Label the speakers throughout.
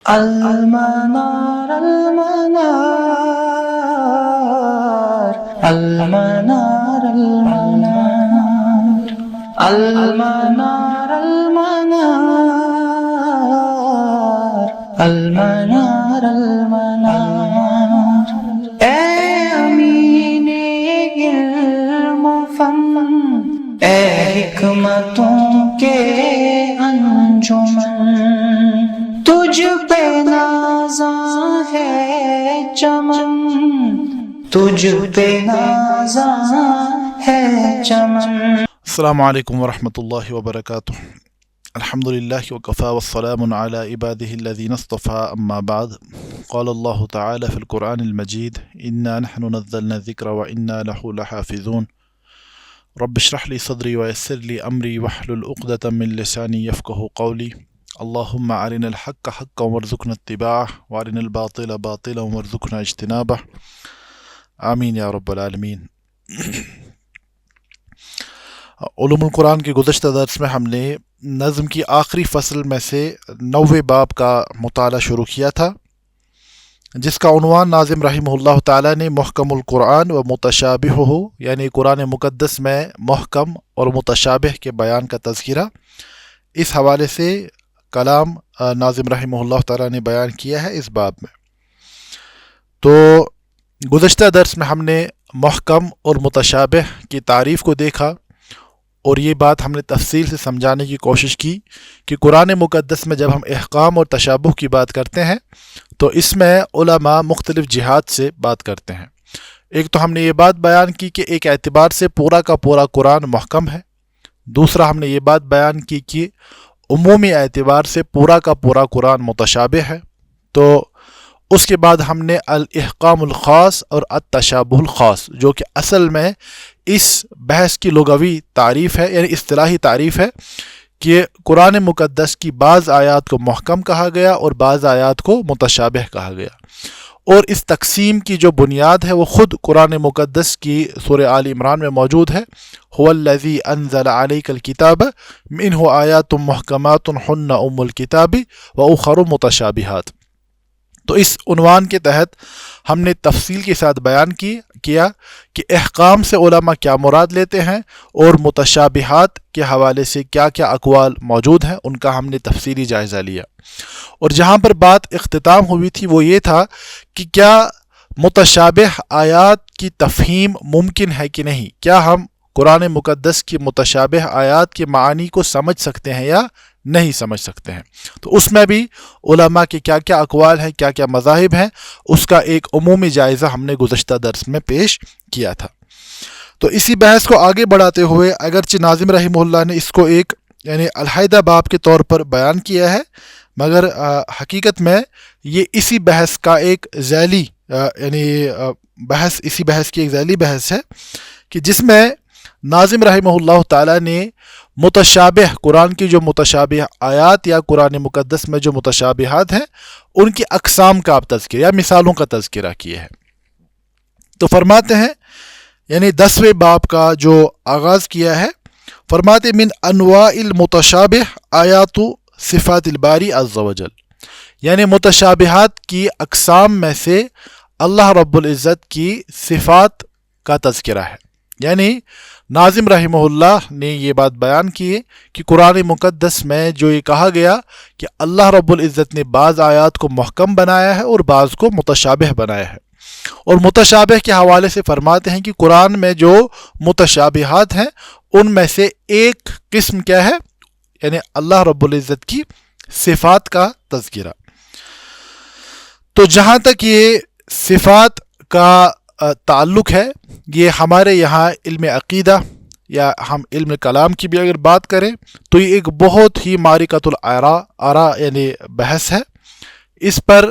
Speaker 1: المنار المنار المنار المنار المنار المنار المنار المنار اے امین علم و فن، اے حکمتوں کے انجمن، تجھ پہ نازاں ہے چمن، تجھ پہ نازاں ہے چمن۔
Speaker 2: السلام علیکم ورحمۃ اللہ وبرکاتہ۔ الحمد للہ وکفی والسلام علی عباده الذین اصطفى، اما بعد، قال اللہ تعالی فی القرآن المجید انا نحن نزلنا الذکر وانا له لحافظون، رب اشرح لی صدری ویسر لی امری واحلل عقدۃ من لسانی یفقهوا قولی، اللہم ارنا الحق حقا وارزقنا اتباعہ وارنا الباطل باطلا وارزقنا اجتنابہ، آمین یا رب العالمین۔ علوم القرآن کے گزشتہ درس میں ہم نے نظم کی آخری فصل میں سے 9ویں باب کا مطالعہ شروع کیا تھا، جس کا عنوان ناظم رحمہ اللہ تعالیٰ نے محکم القرآن و متشابہہ، یعنی قرآن مقدس میں محکم اور متشابہ کے بیان کا تذکرہ، اس حوالے سے کلام ناظم رحمہ اللہ تعالیٰ نے بیان کیا ہے اس باب میں۔ تو گزشتہ درس میں ہم نے محکم اور متشابہ کی تعریف کو دیکھا، اور یہ بات ہم نے تفصیل سے سمجھانے کی کوشش کی کہ قرآن مقدس میں جب ہم احکام اور تشابہ کی بات کرتے ہیں تو اس میں علماء مختلف جہات سے بات کرتے ہیں۔ ایک تو ہم نے یہ بات بیان کی کہ ایک اعتبار سے پورا کا پورا قرآن محکم ہے، دوسرا ہم نے یہ بات بیان کی کہ عمومی اعتبار سے پورا کا پورا قرآن متشابہ ہے، تو اس کے بعد ہم نے الاحکام الخاص اور التشابہ الخاص، جو کہ اصل میں اس بحث کی لغوی تعریف ہے، یعنی اصطلاحی تعریف ہے کہ قرآن مقدس کی بعض آیات کو محکم کہا گیا اور بعض آیات کو متشابہ کہا گیا، اور اس تقسیم کی جو بنیاد ہے وہ خود قرآن مقدس کی سورہ آل عمران میں موجود ہے۔ هو الذی انزل علیک الکتاب منہ آیات محکمات ہن ام الکتاب واخر متشابہات۔ تو اس عنوان کے تحت ہم نے تفصیل کے ساتھ بیان کیا کہ احکام سے علماء کیا مراد لیتے ہیں اور متشابہات کے حوالے سے کیا کیا اقوال موجود ہیں، ان کا ہم نے تفصیلی جائزہ لیا۔ اور جہاں پر بات اختتام ہوئی تھی وہ یہ تھا کہ کیا متشابہ آیات کی تفہیم ممکن ہے کہ نہیں، کیا ہم قرآن مقدس کی متشابہ آیات کے معانی کو سمجھ سکتے ہیں یا نہیں سمجھ سکتے ہیں۔ تو اس میں بھی علماء کے کیا کیا اقوال ہیں، کیا کیا مذاہب ہیں، اس کا ایک عمومی جائزہ ہم نے گزشتہ درس میں پیش کیا تھا۔ تو اسی بحث کو آگے بڑھاتے ہوئے اگرچہ ناظم رحمہ اللہ نے اس کو ایک یعنی علیحدہ باب کے طور پر بیان کیا ہے، مگر حقیقت میں یہ اسی بحث کا ایک ذیلی اسی بحث کی ایک ذیلی بحث ہے کہ جس میں ناظم رحمہ اللہ تعالیٰ نے متشابہ قرآن کی جو متشابہ آیات یا قرآن مقدس میں جو متشابہات ہیں ان کی اقسام کا تذکرہ یا مثالوں کا تذکرہ کیا ہے۔ تو فرماتے ہیں، یعنی 10ویں باب کا جو آغاز کیا ہے، فرماتے من انواع المتشابہ آیات صفات الباری عز وجل، یعنی متشابہات کی اقسام میں سے اللہ رب العزت کی صفات کا تذکرہ ہے۔ یعنی ناظم رحمہ اللہ نے یہ بات بیان کی کہ قرآن مقدس میں جو یہ کہا گیا کہ اللہ رب العزت نے بعض آیات کو محکم بنایا ہے اور بعض کو متشابہ بنایا ہے، اور متشابہ کے حوالے سے فرماتے ہیں کہ قرآن میں جو متشابہات ہیں ان میں سے ایک قسم کیا ہے، یعنی اللہ رب العزت کی صفات کا تذکرہ۔ تو جہاں تک یہ صفات کا تعلق ہے، یہ ہمارے یہاں علم عقیدہ یا ہم علم کلام کی بھی اگر بات کریں تو یہ ایک بہت ہی معرکۃ الآراء یعنی بحث ہے۔ اس پر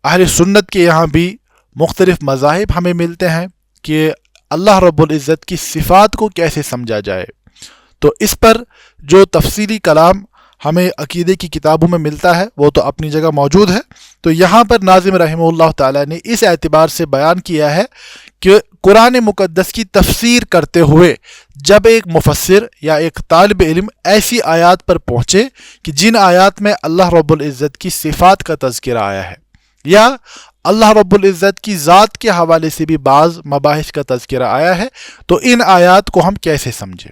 Speaker 2: اہل سنت کے یہاں بھی مختلف مذاہب ہمیں ملتے ہیں کہ اللہ رب العزت کی صفات کو کیسے سمجھا جائے۔ تو اس پر جو تفصیلی کلام ہمیں عقیدے کی کتابوں میں ملتا ہے وہ تو اپنی جگہ موجود ہے، تو یہاں پر ناظم رحمہ اللہ تعالیٰ نے اس اعتبار سے بیان کیا ہے کہ قرآن مقدس کی تفسیر کرتے ہوئے جب ایک مفسر یا ایک طالب علم ایسی آیات پر پہنچے کہ جن آیات میں اللہ رب العزت کی صفات کا تذکرہ آیا ہے یا اللہ رب العزت کی ذات کے حوالے سے بھی بعض مباحث کا تذکرہ آیا ہے، تو ان آیات کو ہم کیسے سمجھیں؟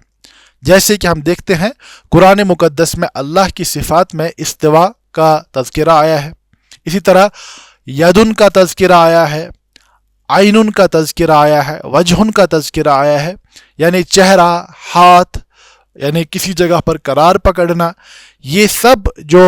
Speaker 2: جیسے کہ ہم دیکھتے ہیں قرآن مقدس میں اللہ کی صفات میں استوا کا تذکرہ آیا ہے، اسی طرح یدن کا تذکرہ آیا ہے، عینن کا تذکرہ آیا ہے، وجہن کا تذکرہ آیا ہے، یعنی چہرہ، ہاتھ، یعنی کسی جگہ پر قرار پکڑنا، یہ سب جو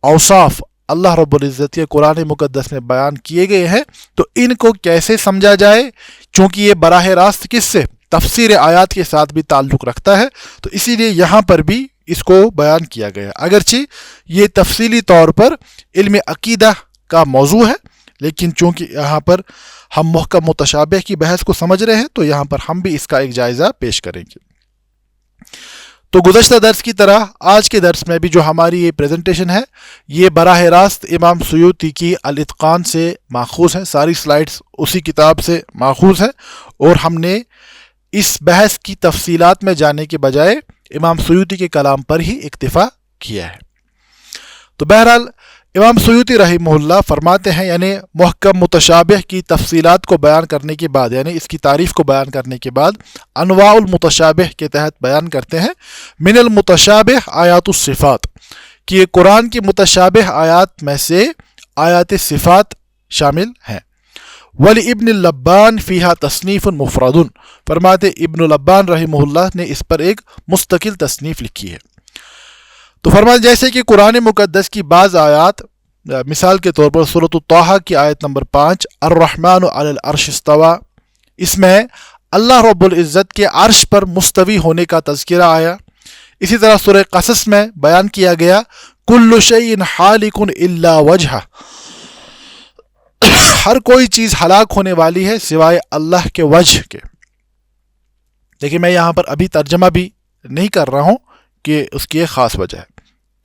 Speaker 2: اوصاف اللہ رب العزت کے قرآن مقدس میں بیان کیے گئے ہیں، تو ان کو کیسے سمجھا جائے؟ چونکہ یہ براہ راست کس سے؟ تفسیر آیات کے ساتھ بھی تعلق رکھتا ہے، تو اسی لیے یہاں پر بھی اس کو بیان کیا گیا، اگرچہ یہ تفصیلی طور پر علم عقیدہ کا موضوع ہے، لیکن چونکہ یہاں پر ہم محکم متشابہ کی بحث کو سمجھ رہے ہیں تو یہاں پر ہم بھی اس کا ایک جائزہ پیش کریں گے۔ تو گزشتہ درس کی طرح آج کے درس میں بھی جو ہماری یہ پریزنٹیشن ہے یہ براہ راست امام سیوطی کی الاتقان سے ماخوذ ہے، ساری سلائیڈز اسی کتاب سے ماخوذ ہیں، اور ہم نے اس بحث کی تفصیلات میں جانے کے بجائے امام سیوطی کے کلام پر ہی اکتفا کیا ہے۔ تو بہرحال امام سیوطی رحمہ اللہ فرماتے ہیں، یعنی محکم متشابہ کی تفصیلات کو بیان کرنے کے بعد، یعنی اس کی تعریف کو بیان کرنے کے بعد انواع المتشابہ کے تحت بیان کرتے ہیں، من المتشابہ آیات الصفات، کہ یہ قرآن کی متشابہ آیات میں سے آیات صفات شامل ہیں۔ ولی ابن اللبان فیہا تصنیف مفرد، فرماتے ابن اللبان رحمہ اللہ نے اس پر ایک مستقل تصنیف لکھی ہے۔ تو فرماتے جیسے کہ قرآن مقدس کی بعض آیات، مثال کے طور پر سورۃ الطٰہٰ کی آیت نمبر 5 الرحمن علی العرش استوى، اس میں اللہ رب العزت کے عرش پر مستوی ہونے کا تذکرہ آیا۔ اسی طرح سورہ قصص میں بیان کیا گیا کل شیء حالک الا وجہہ، ہر کوئی چیز ہلاک ہونے والی ہے سوائے اللہ کے وجہ کے۔ لیکن میں یہاں پر ابھی ترجمہ بھی نہیں کر رہا ہوں کہ اس کی ایک خاص وجہ ہے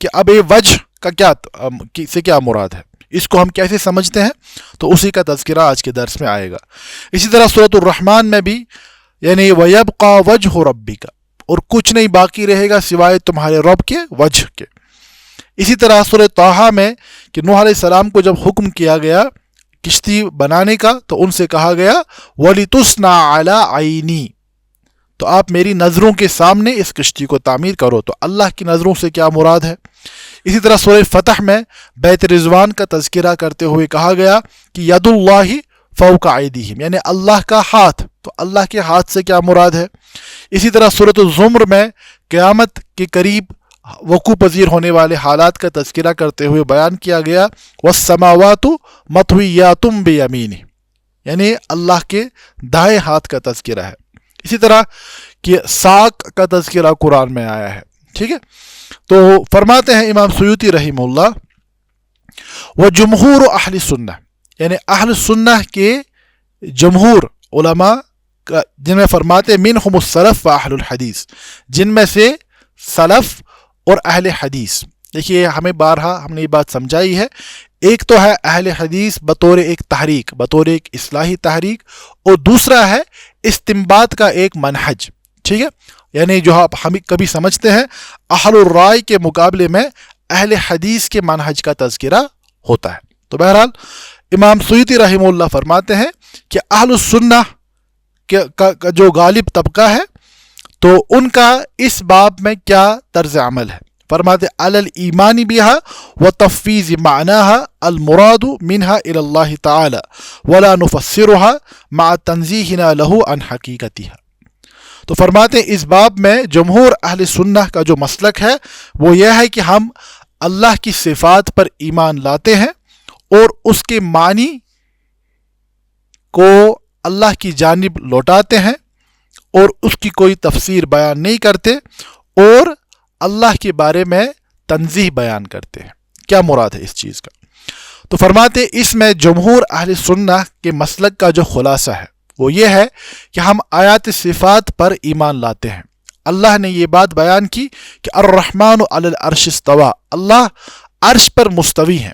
Speaker 2: کہ اب یہ وجہ کا سے کیا مراد ہے، اس کو ہم کیسے سمجھتے ہیں، تو اسی کا تذکرہ آج کے درس میں آئے گا۔ اسی طرح سورۃ الرحمن میں بھی، یعنی وَيَبْقَى وَجْهُ رَبِّكَ، اور کچھ نہیں باقی رہے گا سوائے تمہارے رب کے وجہ کے۔ اسی طرح سورہ طٰہٰ میں کہ نوح علیہ السلام کو جب حکم کیا گیا کشتی بنانے کا تو ان سے کہا گیا وَلِتُصْنَعَ عَلَىٰ عَيْنِي، تو آپ میری نظروں کے سامنے اس کشتی کو تعمیر کرو، تو اللہ کی نظروں سے کیا مراد ہے۔ اسی طرح سورہ فتح میں بیت رضوان کا تذکرہ کرتے ہوئے کہا گیا کہ ید اللہ فوق ایدیہم، یعنی اللہ کا ہاتھ، تو اللہ کے ہاتھ سے کیا مراد ہے۔ اسی طرح سورۃ الزمر میں قیامت کے قریب وقوع پذیر ہونے والے حالات کا تذکرہ کرتے ہوئے بیان کیا گیا والسماوات مطویات بیمینہ، یعنی اللہ کے دائیں ہاتھ کا تذکرہ ہے۔ اسی طرح کہ ساق کا تذکرہ قرآن میں آیا ہے، ٹھیک ہے۔ تو فرماتے ہیں امام سیوطی رحمہ اللہ وجمہور اہل سنہ، یعنی اہل سنہ کے جمہور علماء جن میں فرماتے منہم السلف و اہل الحدیث، جن میں سے سلف اور اہل حدیث۔ دیکھیے ہمیں بارہا ہم نے یہ بات سمجھائی ہے، ایک تو ہے اہل حدیث بطور ایک تحریک، بطور ایک اصلاحی تحریک، اور دوسرا ہے استنباط کا ایک منہج، ٹھیک ہے، یعنی جو ہم کبھی سمجھتے ہیں اہل الرائے کے مقابلے میں اہل حدیث کے منہج کا تذکرہ ہوتا ہے۔ تو بہرحال امام سیوطی رحمہ اللہ فرماتے ہیں کہ اہل السنہ کا جو غالب طبقہ ہے تو ان کا اس باب میں کیا طرز عمل ہے۔ فرماتے علی الایمان بها وتفویض معناها المراد منها الى اللہ تعالی ولا نفسرها مع تنزیہنا له عن حقیقتها۔ تو فرماتے اس باب میں جمہور اہل سنہ کا جو مسلک ہے وہ یہ ہے کہ ہم اللہ کی صفات پر ایمان لاتے ہیں اور اس کے معنی کو اللہ کی جانب لوٹاتے ہیں اور اس کی کوئی تفسیر بیان نہیں کرتے، اور اللہ کے بارے میں تنزیہ بیان کرتے ہیں۔ کیا مراد ہے اس چیز کا؟ تو فرماتے اس میں جمہور اہل سنہ کے مسلک کا جو خلاصہ ہے وہ یہ ہے کہ ہم آیات صفات پر ایمان لاتے ہیں۔ اللہ نے یہ بات بیان کی کہ الرحمن علی العرش استوى، اللہ عرش پر مستوی ہیں،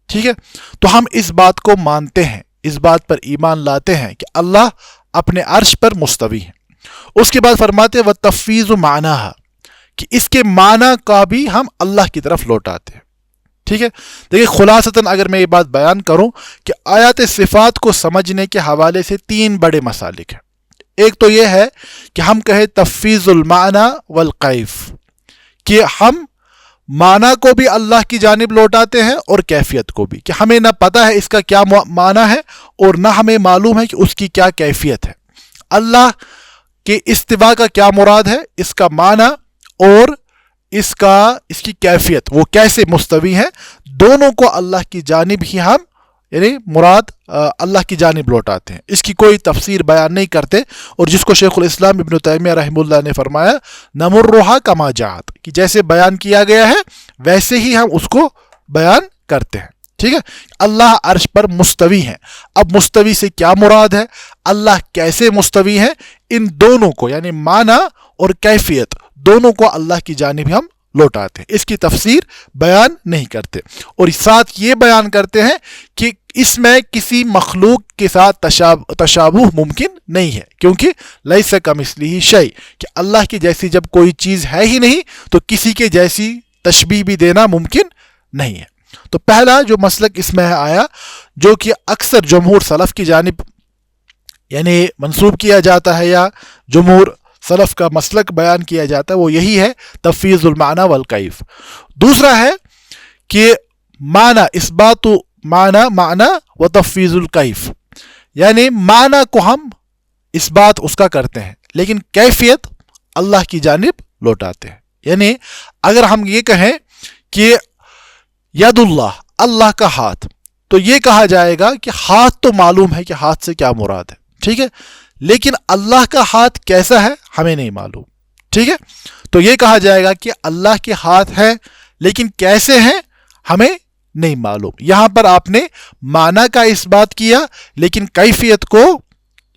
Speaker 2: ٹھیک ہے، تو ہم اس بات کو مانتے ہیں، اس بات پر ایمان لاتے ہیں کہ اللہ اپنے عرش پر مستوی ہیں۔ اس کے بعد فرماتے ہیں وَتَفْوِيضُ مَعْنَاهَا، کہ اس کے معنی کا بھی ہم اللہ کی طرف لوٹاتے ہیں۔ ٹھیک ہے، دیکھیے خلاصتاً اگر میں یہ بات بیان کروں کہ آیات صفات کو سمجھنے کے حوالے سے 3 بڑے مسالک ہیں۔ ایک تو یہ ہے کہ ہم کہیں تفویض المعنی والکیف، کہ ہم معنی کو بھی اللہ کی جانب لوٹاتے ہیں اور کیفیت کو بھی، کہ ہمیں نہ پتہ ہے اس کا کیا معنی ہے اور نہ ہمیں معلوم ہے کہ اس کی کیا کیفیت ہے۔ اللہ کے استوا کا کیا مراد ہے، اس کا معنی اور اس کی کیفیت، وہ کیسے مستوی ہے، دونوں کو اللہ کی جانب ہی ہم یعنی مراد اللہ کی جانب لوٹاتے ہیں، اس کی کوئی تفسیر بیان نہیں کرتے، اور جس کو شیخ الاسلام ابن تیمیہ رحمہ اللہ نے فرمایا نمرھا کما جاءت، کہ جیسے بیان کیا گیا ہے ویسے ہی ہم اس کو بیان کرتے ہیں۔ ٹھیک ہے، اللہ عرش پر مستوی ہیں۔ اب مستوی سے کیا مراد ہے، اللہ کیسے مستوی ہے، ان دونوں کو یعنی معنی اور کیفیت دونوں کو اللہ کی جانب ہم لوٹاتے ہیں، اس کی تفسیر بیان نہیں کرتے، اور ساتھ یہ بیان کرتے ہیں کہ اس میں کسی مخلوق کے ساتھ تشابہ ممکن نہیں ہے، کیونکہ لیس کمثلہ شیء، کہ اللہ کی جیسی جب کوئی چیز ہے ہی نہیں تو کسی کے جیسی تشبیہ بھی دینا ممکن نہیں ہے۔ تو پہلا جو مسلک اس میں آیا، جو کہ اکثر جمہور سلف کی جانب یعنی منسوب کیا جاتا ہے یا جمہور سلف کا مسلک بیان کیا جاتا ہے، وہ یہی ہے تفویض المعنی والکیف۔ دوسرا ہے کہ معنی اثبات معنی و تفویض الکیف، یعنی معنی کو ہم اثبات اس کا کرتے ہیں لیکن کیفیت اللہ کی جانب لوٹاتے ہیں۔ یعنی اگر ہم یہ کہیں کہ ید اللہ، اللہ کا ہاتھ، تو یہ کہا جائے گا کہ ہاتھ تو معلوم ہے کہ ہاتھ سے کیا مراد ہے، ٹھیک ہے، لیکن اللہ کا ہاتھ کیسا ہے ہمیں نہیں معلوم، ٹھیک ہے، تو یہ کہا جائے گا کہ اللہ کے ہاتھ ہے لیکن کیسے ہیں ہمیں نہیں معلوم۔ یہاں پر آپ نے معنی کا اثبات کیا لیکن کیفیت کو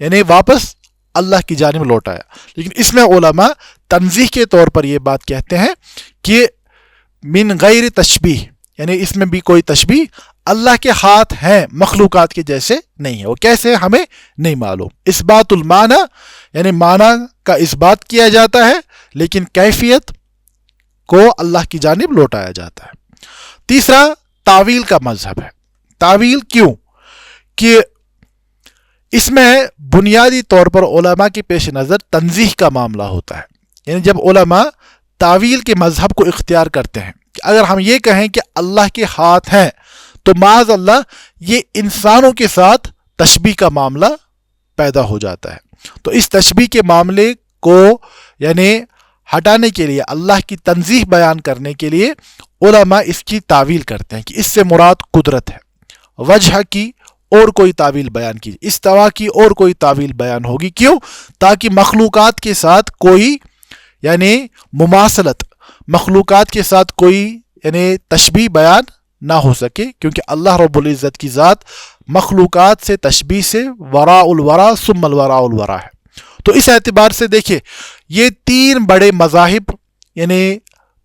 Speaker 2: یعنی واپس اللہ کی جانب لوٹایا۔ لیکن اس میں علماء تنزیہ کے طور پر یہ بات کہتے ہیں کہ من غیر تشبیہ، یعنی اس میں بھی کوئی تشبیہ، اللہ کے ہاتھ ہیں مخلوقات کے جیسے نہیں ہے، وہ کیسے ہمیں نہیں معلوم۔ اثبات المعنی یعنی معنی کا اثبات کیا جاتا ہے لیکن کیفیت کو اللہ کی جانب لوٹایا جاتا ہے۔ تیسرا تعویل کا مذہب ہے۔ تعویل کیوں؟ کہ اس میں بنیادی طور پر علماء کے پیش نظر تنزیہ کا معاملہ ہوتا ہے، یعنی جب علماء تعویل کے مذہب کو اختیار کرتے ہیں کہ اگر ہم یہ کہیں کہ اللہ کے ہاتھ ہیں تو معاذ اللہ یہ انسانوں کے ساتھ تشبیہ کا معاملہ پیدا ہو جاتا ہے، تو اس تشبیہ کے معاملے کو یعنی ہٹانے کے لیے، اللہ کی تنزیہ بیان کرنے کے لیے علماء اس کی تعویل کرتے ہیں کہ اس سے مراد قدرت ہے، وجہ کی اور کوئی تعویل بیان کی، استوا کی اور کوئی تعویل بیان ہوگی۔ کیوں؟ تاکہ مخلوقات کے ساتھ کوئی یعنی مماثلت، مخلوقات کے ساتھ کوئی یعنی تشبیہ بیان نہ ہو سکے، کیونکہ اللہ رب العزت کی ذات مخلوقات سے تشبیہ سے وراء الورا ثم الوراء الورا ہے۔ تو اس اعتبار سے دیکھیں یہ 3 بڑے مذاہب یعنی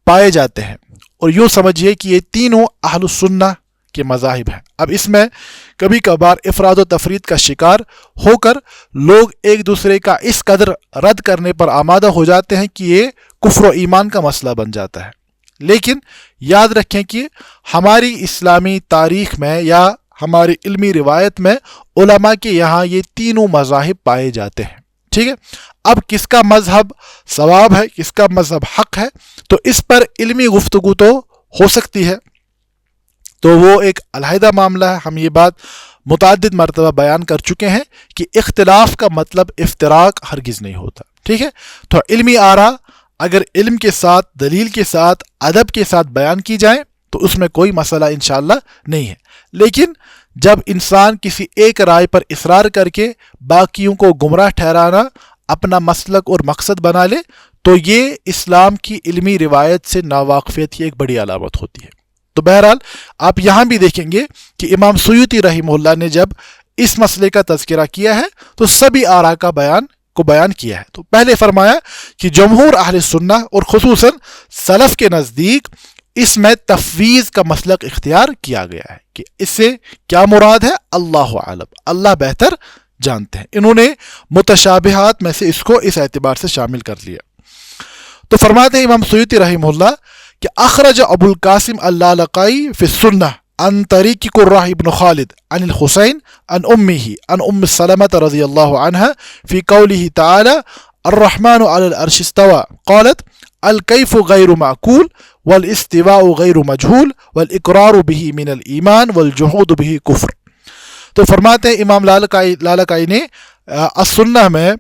Speaker 2: پائے جاتے ہیں، اور یوں سمجھیے کہ یہ تینوں اہل السنہ کے مذاہب ہیں۔ اب اس میں کبھی کبھار افراد و تفرید کا شکار ہو کر لوگ ایک دوسرے کا اس قدر رد کرنے پر آمادہ ہو جاتے ہیں کہ یہ کفر و ایمان کا مسئلہ بن جاتا ہے۔ لیکن یاد رکھیں کہ ہماری اسلامی تاریخ میں یا ہماری علمی روایت میں علماء کے یہاں یہ تینوں مذاہب پائے جاتے ہیں، ٹھیک ہے۔ اب کس کا مذہب صواب ہے، کس کا مذہب حق ہے، تو اس پر علمی گفتگو تو ہو سکتی ہے، تو وہ ایک علیحدہ معاملہ ہے۔ ہم یہ بات متعدد مرتبہ بیان کر چکے ہیں کہ اختلاف کا مطلب افتراق ہرگز نہیں ہوتا، ٹھیک ہے۔ تو علمی آراء اگر علم کے ساتھ، دلیل کے ساتھ، ادب کے ساتھ بیان کی جائیں تو اس میں کوئی مسئلہ انشاءاللہ نہیں ہے، لیکن جب انسان کسی ایک رائے پر اصرار کر کے باقیوں کو گمراہ ٹھہرانا اپنا مسلک اور مقصد بنا لے تو یہ اسلام کی علمی روایت سے ناواقفیت کی ایک بڑی علامت ہوتی ہے۔ تو بہرحال آپ یہاں بھی دیکھیں گے کہ امام سیوطی رحمہ اللہ نے جب اس مسئلے کا تذکرہ کیا ہے تو سبھی آراء کا بیان کیا ہے۔ تو پہلے فرمایا کہ جمہور اہل سنہ اور خصوصاً سلف کے نزدیک اس میں تفویض کا مسلک اختیار کیا گیا ہے کہ اس سے کیا مراد ہے، اللہ عالم، اللہ بہتر جانتے ہیں. انہوں نے متشابہات میں سے اس کو اس اعتبار سے شامل کر لیا. تو فرماتے ہیں امام سیوطی رحمہ اللہ کہ اخرج ابو القاسم اللالقائی فی السنہ عن طریق قرہ ابن خالد عن الحسین عن امہ عن ام سلمۃ رضی اللہ عنہ فی قولہ تعالی الرحمن علی العرش استوى قالت الکیف غیر معقول والاستواء غیر مجہول والاقرار به من الایمان والجحود به کفر. تو فرماتے ہیں امام لالکائی نے السنہ میں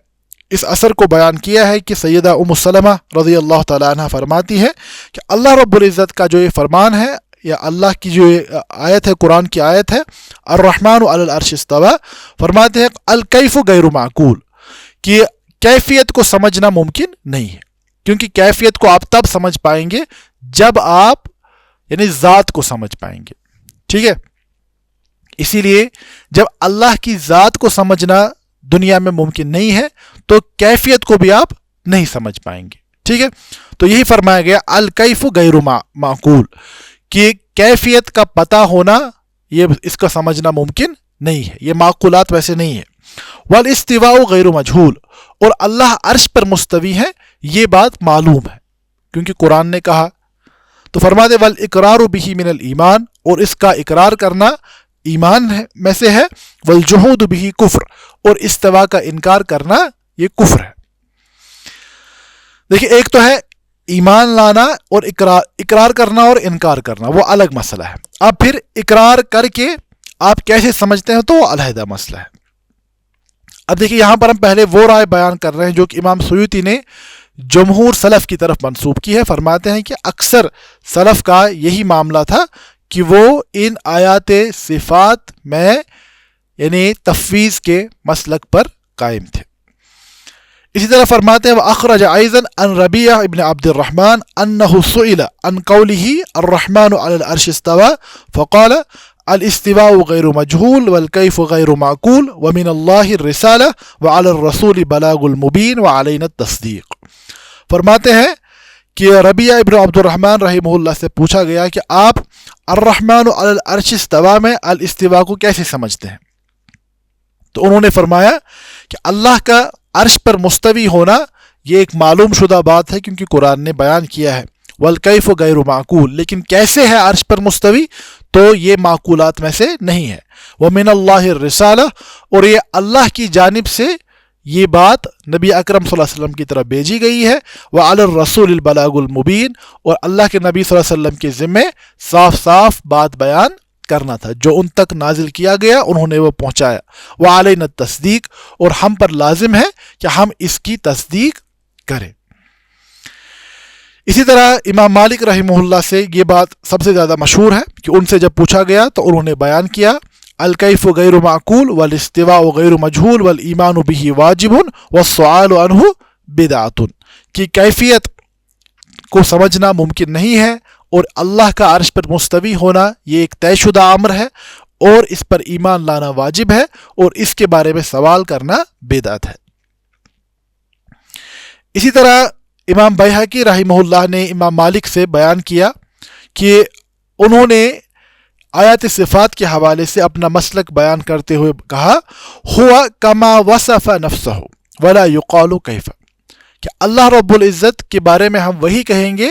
Speaker 2: اس اثر کو بیان کیا ہے کہ سیدہ ام سلمہ رضی اللہ تعالیٰ عنہ فرماتی ہے کہ اللہ رب العزت کا جو یہ فرمان ہے یا اللہ کی جو آیت ہے، قرآن کی آیت ہے الرحمن علی العرش استوى، فرماتے ہیں الکیف غیر معقول، کہ کیفیت کو سمجھنا ممکن نہیں ہے، کیونکہ کیفیت کو آپ تب سمجھ پائیں گے جب آپ یعنی ذات کو سمجھ پائیں گے. ٹھیک ہے، اسی لیے جب اللہ کی ذات کو سمجھنا دنیا میں ممکن نہیں ہے تو کیفیت کو بھی آپ نہیں سمجھ پائیں گے. ٹھیک ہے، تو یہی فرمایا گیا الکیف غیر معقول، کہ کیفیت کا پتہ ہونا یہ اس کا سمجھنا ممکن نہیں ہے، یہ معقولات ویسے نہیں ہے. والاستواء غیر مجہول، اور اللہ عرش پر مستوی ہے یہ بات معلوم ہے کیونکہ قرآن نے کہا. تو فرماتے والاقرار به من الایمان، اور اس کا اقرار کرنا ایمان میں سے ہے. والجحود به کفر، اور استوا کا انکار کرنا یہ کفر ہے. دیکھیں، ایک تو ہے ایمان لانا اور اقرار کرنا اور انکار کرنا، وہ الگ مسئلہ ہے. اب پھر اقرار کر کے آپ کیسے سمجھتے ہیں تو وہ علیحدہ مسئلہ ہے. اب دیکھیں، یہاں پر ہم پہلے وہ رائے بیان کر رہے ہیں جو کہ امام سیوطی نے جمہور سلف کی طرف منسوب کی ہے. فرماتے ہیں کہ اکثر سلف کا یہی معاملہ تھا کہ وہ ان آیات صفات میں یعنی تفویض کے مسلک پر قائم تھے. اسی طرح فرماتے ہیں وَأَخْرَجَ أَيْضًا عن ربیع ابن عبد الرحمن أنه سئل عن قوله الرحمن على العرش استوى فقال الاستواء غیر مجہول والکیف غیر معقول ومن اللہ الرسالہ وعلى الرسول بلاغ المبین وعلینا التصدیق. فرماتے ہیں کہ ربیع ابن عبد الرحمن رحمہ اللہ سے پوچھا گیا کہ آپ الرحمن علی العرش استوى میں الاستواء کو کیسے سمجھتے ہیں؟ تو انہوں نے فرمایا کہ اللہ کا عرش پر مستوی ہونا یہ ایک معلوم شدہ بات ہے کیونکہ قرآن نے بیان کیا ہے. والکیف غیر معقول، لیکن کیسے ہے عرش پر مستوی تو یہ معقولات میں سے نہیں ہے. ومن اللہ الرسالہ، اور یہ اللہ کی جانب سے یہ بات نبی اکرم صلی اللہ علیہ وسلم کی طرف بھیجی گئی ہے. وعلی الرسول البلاغ المبین، اور اللہ کے نبی صلی اللہ علیہ وسلم کے ذمے صاف صاف بات بیان کرنا تھا، جو ان تک نازل کیا گیا انہوں نے وہ پہنچایا. وعلینا التصدیق، اور ہم پر لازم ہے کہ ہم اس کی تصدیق کریں. اسی طرح امام مالک رحمہ اللہ سے یہ بات سب سے زیادہ مشہور ہے کہ ان سے جب پوچھا گیا تو انہوں نے بیان کیا الکیف غیر معقول والاستواء غیر مجہول والایمان به واجب والسؤال عنہ بدعۃ، کہ کیفیت کو سمجھنا ممکن نہیں ہے اور اللہ کا عرش پر مستوی ہونا یہ ایک طے شدہ امر ہے اور اس پر ایمان لانا واجب ہے اور اس کے بارے میں سوال کرنا بدعت ہے. اسی طرح امام بیہقی رحمہ اللہ نے امام مالک سے بیان کیا کہ انہوں نے آیات صفات کے حوالے سے اپنا مسلک بیان کرتے ہوئے کہا ہوا کما وصف نفسہ ولا یقال کیف، کہ اللہ رب العزت کے بارے میں ہم وہی کہیں گے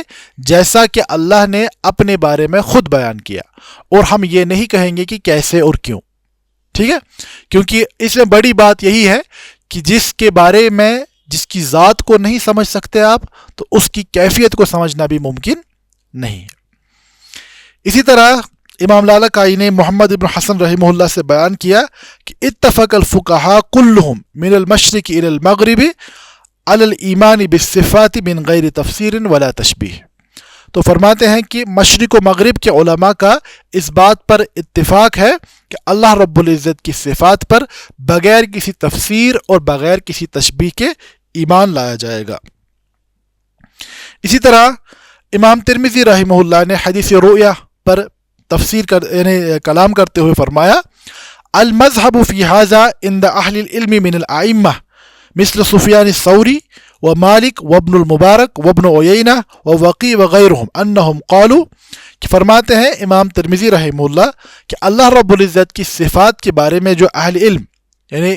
Speaker 2: جیسا کہ اللہ نے اپنے بارے میں خود بیان کیا، اور ہم یہ نہیں کہیں گے کہ کیسے اور کیوں. ٹھیک ہے، کیونکہ اس میں بڑی بات یہی ہے کہ جس کے بارے میں جس کی ذات کو نہیں سمجھ سکتے آپ تو اس کی کیفیت کو سمجھنا بھی ممکن نہیں ہے. اسی طرح امام لالکائی نے محمد ابن حسن رحمہ اللہ سے بیان کیا کہ اتفق الفقہاء کلہم من المشرق الى المغرب علی الایمان بالصفات من غیر تفسیر ولا تشبیہ. تو فرماتے ہیں کہ مشرق و مغرب کے علماء کا اس بات پر اتفاق ہے کہ اللہ رب العزت کی صفات پر بغیر کسی تفسیر اور بغیر کسی تشبیہ کے ایمان لایا جائے گا. اسی طرح امام ترمذی رحمہ اللہ نے حدیث رؤیا پر یعنی کلام کرتے ہوئے فرمایا المذهب فی ھذا عند اہل العلم من الائمہ مثل سفیان الثوری ومالک وابن المبارک وابن عیینہ ووقیع وغیرہم انہم قالوا، کہ فرماتے ہیں امام ترمذی رحمہ اللہ کہ اللہ رب العزت کی صفات کے بارے میں جو اہل علم یعنی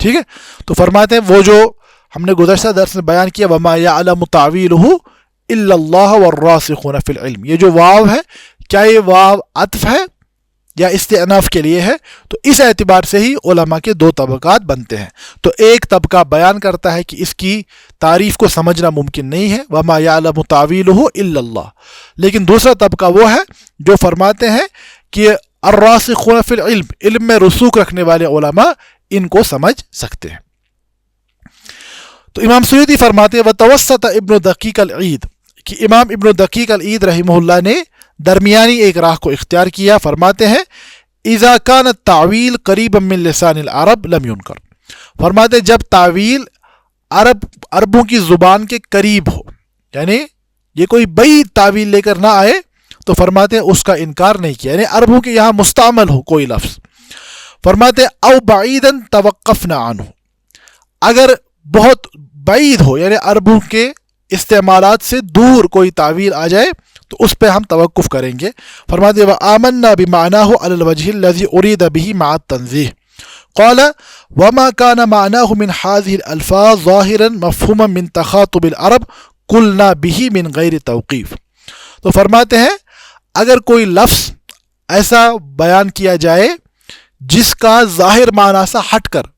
Speaker 2: ٹھیک ہے. تو فرماتے ہیں وہ جو ہم نے گزشتہ درس میں بیان کیا وما یعلم تاویلہ الا اللہ والراسخون فی العلم، یہ جو واو ہے کیا یہ واو عطف ہے یا استئناف کے لیے ہے؟ تو اس اعتبار سے ہی علماء کے دو طبقات بنتے ہیں. تو ایک طبقہ بیان کرتا ہے کہ اس کی تعریف کو سمجھنا ممکن نہیں ہے وما یعلم تاویلہ الا اللہ، لیکن دوسرا طبقہ وہ ہے جو فرماتے ہیں کہ الراسخون فی العلم، علم میں رسوخ رکھنے والے علماء ان کو سمجھ سکتے ہیں. تو امام سیوطی فرماتے ہیں وتوسط ابن دقیق العید، کہ امام ابن دقیق العید رحمہ اللہ نے درمیانی ایک راہ کو اختیار کیا. فرماتے ہیں اذا کان التعویل قریبا من لسان العرب لم ينکر، فرماتے ہیں جب تعویل عربوں کی زبان کے قریب ہو، یعنی یہ کوئی بعید تعویل لے کر نہ آئے، تو فرماتے ہیں اس کا انکار نہیں کیا، یعنی عربوں کے یہاں مستعمل ہو کوئی لفظ. فرماتے ہیں او بعیدا توقفنا عنہ، اگر بہت بعید ہو یعنی عربوں کے استعمالات سے دور کوئی تعویل آ جائے تو اس پہ ہم توقف کریں گے. فرماتے وآمنا بمعناه على الوجه الذي أريد به مع التنزيه. قال وما كان معناه من هذه الألفاظ ظاهرا مفهوما من تخاطب العرب قلنا به من غیر توقیف. تو فرماتے ہیں اگر کوئی لفظ ایسا بیان کیا جائے جس کا ظاہر معنی سے ہٹ کر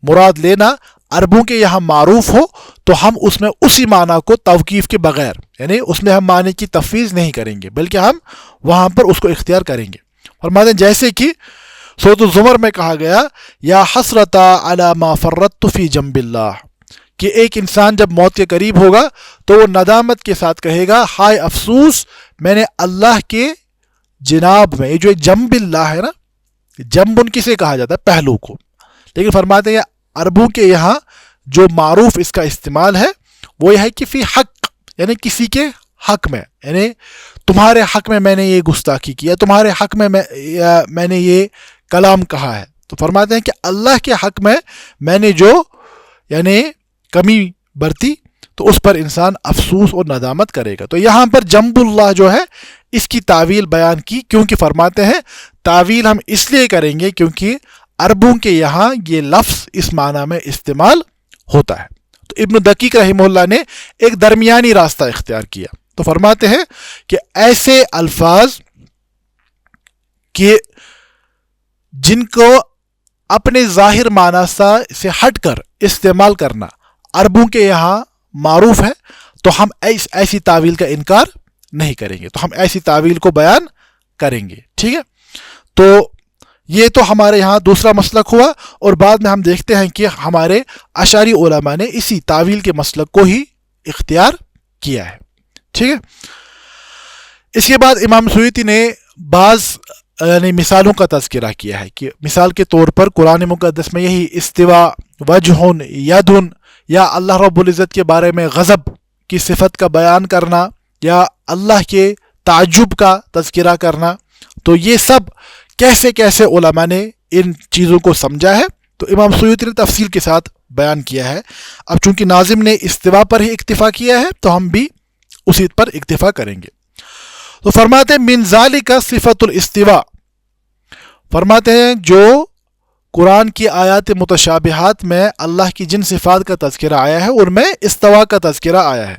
Speaker 2: مراد لینا عربوں کے یہاں معروف ہو تو ہم اس میں اسی معنی کو توقیف کے بغیر، یعنی اس میں ہم معنی کی تفویض نہیں کریں گے بلکہ ہم وہاں پر اس کو اختیار کریں گے. فرماتے ہیں جیسے کہ سورۃ الزمر میں کہا گیا یا حسرتا علی ما فرطت فی جنب اللہ، کہ ایک انسان جب موت کے قریب ہوگا تو وہ ندامت کے ساتھ کہے گا ہائے افسوس میں نے اللہ کے جناب میں، یہ جو جنب اللہ ہے نا، جنب کسے کہا جاتا ہے؟ پہلو کو. لیکن فرماتے ہیں عربوں کے یہاں جو معروف اس کا استعمال ہے وہ یہ ہے کہ فی حق، یعنی کسی کے حق میں، یعنی تمہارے حق میں نے یہ گستاخی کیا، تمہارے حق میں میں نے یہ کلام کہا ہے. تو فرماتے ہیں کہ اللہ کے حق میں نے جو یعنی کمی برتی تو اس پر انسان افسوس اور ندامت کرے گا. تو یہاں پر جنب اللہ جو ہے اس کی تعویل بیان کی، کیونکہ فرماتے ہیں تعویل ہم اس لیے کریں گے کیونکہ عربوں کے یہاں یہ لفظ اس معنی میں استعمال ہوتا ہے. تو ابن دقیق رحمہ اللہ نے ایک درمیانی راستہ اختیار کیا. تو فرماتے ہیں کہ ایسے الفاظ کہ جن کو اپنے ظاہر معنی سے ہٹ کر استعمال کرنا عربوں کے یہاں معروف ہے تو ہم ایسی تعویل کا انکار نہیں کریں گے، تو ہم ایسی تعویل کو بیان کریں گے. ٹھیک ہے، تو یہ تو ہمارے یہاں دوسرا مسلک ہوا، اور بعد میں ہم دیکھتے ہیں کہ ہمارے اشعری علماء نے اسی تعویل کے مسلک کو ہی اختیار کیا ہے. ٹھیک ہے، اس کے بعد امام سیوطی نے بعض یعنی مثالوں کا تذکرہ کیا ہے کہ مثال کے طور پر قرآن مقدس میں یہی استوا، وجہ، ید، یا اللہ رب العزت کے بارے میں غضب کی صفت کا بیان کرنا یا اللہ کے تعجب کا تذکرہ کرنا، تو یہ سب کیسے کیسے علماء نے ان چیزوں کو سمجھا ہے تو امام سیوطی نے تفصیل کے ساتھ بیان کیا ہے. اب چونکہ ناظم نے استوا پر ہی اکتفا کیا ہے تو ہم بھی اسی پر اکتفا کریں گے. تو فرماتے ہیں من ذالک صفت الاستواء، فرماتے ہیں جو قرآن کی آیات متشابہات میں اللہ کی جن صفات کا تذکرہ آیا ہے ان میں استوا کا تذکرہ آیا ہے.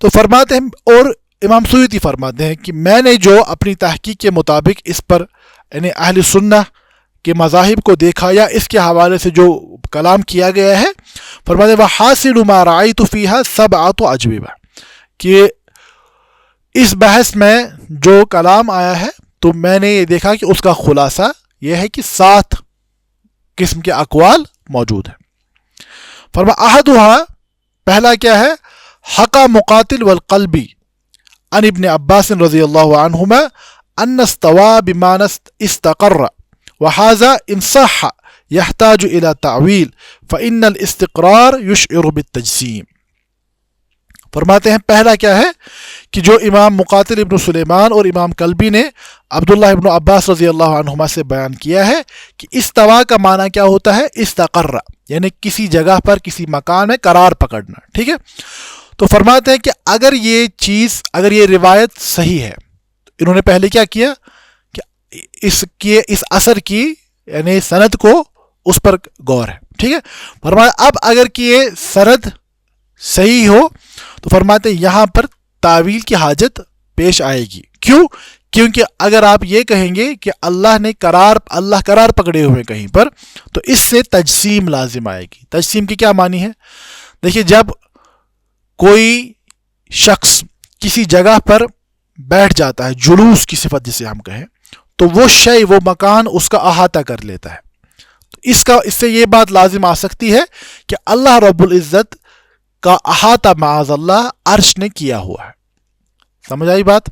Speaker 2: تو فرماتے ہیں، اور امام سیوطی فرماتے ہیں کہ میں نے جو اپنی تحقیق کے مطابق اس پر یعنی اہل سنہ کے مذاہب کو دیکھا یا اس کے حوالے سے جو کلام کیا گیا ہے، فرماتے ہیں وحاصل ما رأیت فیہا سبعۃ اجوبہ، کہ اس بحث میں جو کلام آیا ہے تو میں نے یہ دیکھا کہ اس کا خلاصہ یہ ہے کہ 7 قسم کے اقوال موجود ہیں. فرما احدھا، پہلا کیا ہے؟ حقا مقاتل والقلبی عن ابن عباس رضی اللہ عنہما ان استوى بمعنى استقر وهذا ان صح يحتاج الى تعویل فان الاستقرار يشعر بالتجسیم. فرماتے ہیں پہلا کیا ہے کہ جو امام مقاتل ابن سلیمان اور امام کلبی نے عبداللہ ابن عباس رضی اللہ عنہما سے بیان کیا ہے کہ استوا کا معنی کیا ہوتا ہے؟ استقر، یعنی کسی جگہ پر کسی مکان میں قرار پکڑنا. ٹھیک ہے، تو فرماتے ہیں کہ اگر یہ روایت صحیح ہے، انہوں نے پہلے کیا کیا کہ اس اثر کی یعنی سند کو اس پر غور ہے. ٹھیک ہے. فرمایا اب اگر کہ یہ سند صحیح ہو تو فرماتے ہیں یہاں پر تعویل کی حاجت پیش آئے گی. کیوں؟ کیونکہ اگر آپ یہ کہیں گے کہ اللہ قرار پکڑے ہوئے کہیں پر تو اس سے تجسیم لازم آئے گی. تجسیم کی کیا معنی ہے؟ دیکھیے جب کوئی شخص کسی جگہ پر بیٹھ جاتا ہے، جلوس کی صفت جسے ہم کہیں، تو وہ شے وہ مکان اس کا احاطہ کر لیتا ہے. تو اس سے یہ بات لازم آ سکتی ہے کہ اللہ رب العزت کا احاطہ معاذ اللہ عرش نے کیا ہوا ہے. سمجھ آئی بات؟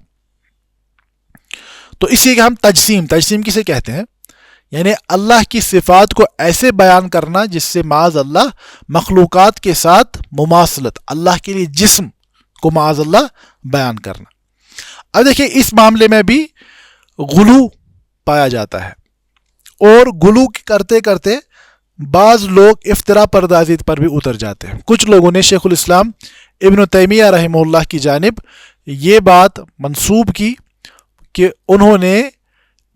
Speaker 2: تو اسی کہ ہم تجسیم کسے کہتے ہیں؟ یعنی اللہ کی صفات کو ایسے بیان کرنا جس سے معاذ اللہ مخلوقات کے ساتھ مماثلت، اللہ کے لیے جسم کو معاذ اللہ بیان کرنا. اب دیکھیں اس معاملے میں بھی غلو پایا جاتا ہے، اور غلو کرتے کرتے بعض لوگ افتراء پردازی پر بھی اتر جاتے ہیں. کچھ لوگوں نے شیخ الاسلام ابن تیمیہ رحمہ اللہ کی جانب یہ بات منسوب کی کہ انہوں نے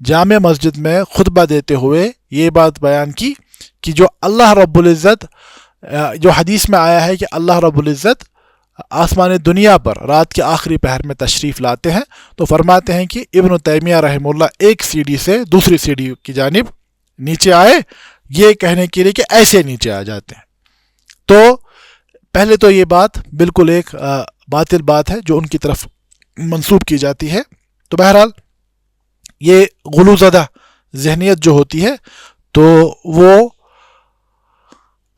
Speaker 2: جامع مسجد میں خطبہ دیتے ہوئے یہ بات بیان کی کہ جو اللہ رب العزت، جو حدیث میں آیا ہے کہ اللہ رب العزت آسمان دنیا پر رات کے آخری پہر میں تشریف لاتے ہیں، تو فرماتے ہیں کہ ابن تیمیہ رحمہ اللہ ایک سیڑھی سے دوسری سیڑھی کی جانب نیچے آئے، یہ کہنے کے لیے کہ ایسے نیچے آ جاتے ہیں. تو پہلے تو یہ بات بالکل ایک باطل بات ہے جو ان کی طرف منسوب کی جاتی ہے. تو بہرحال یہ غلو زدہ ذہنیت جو ہوتی ہے تو وہ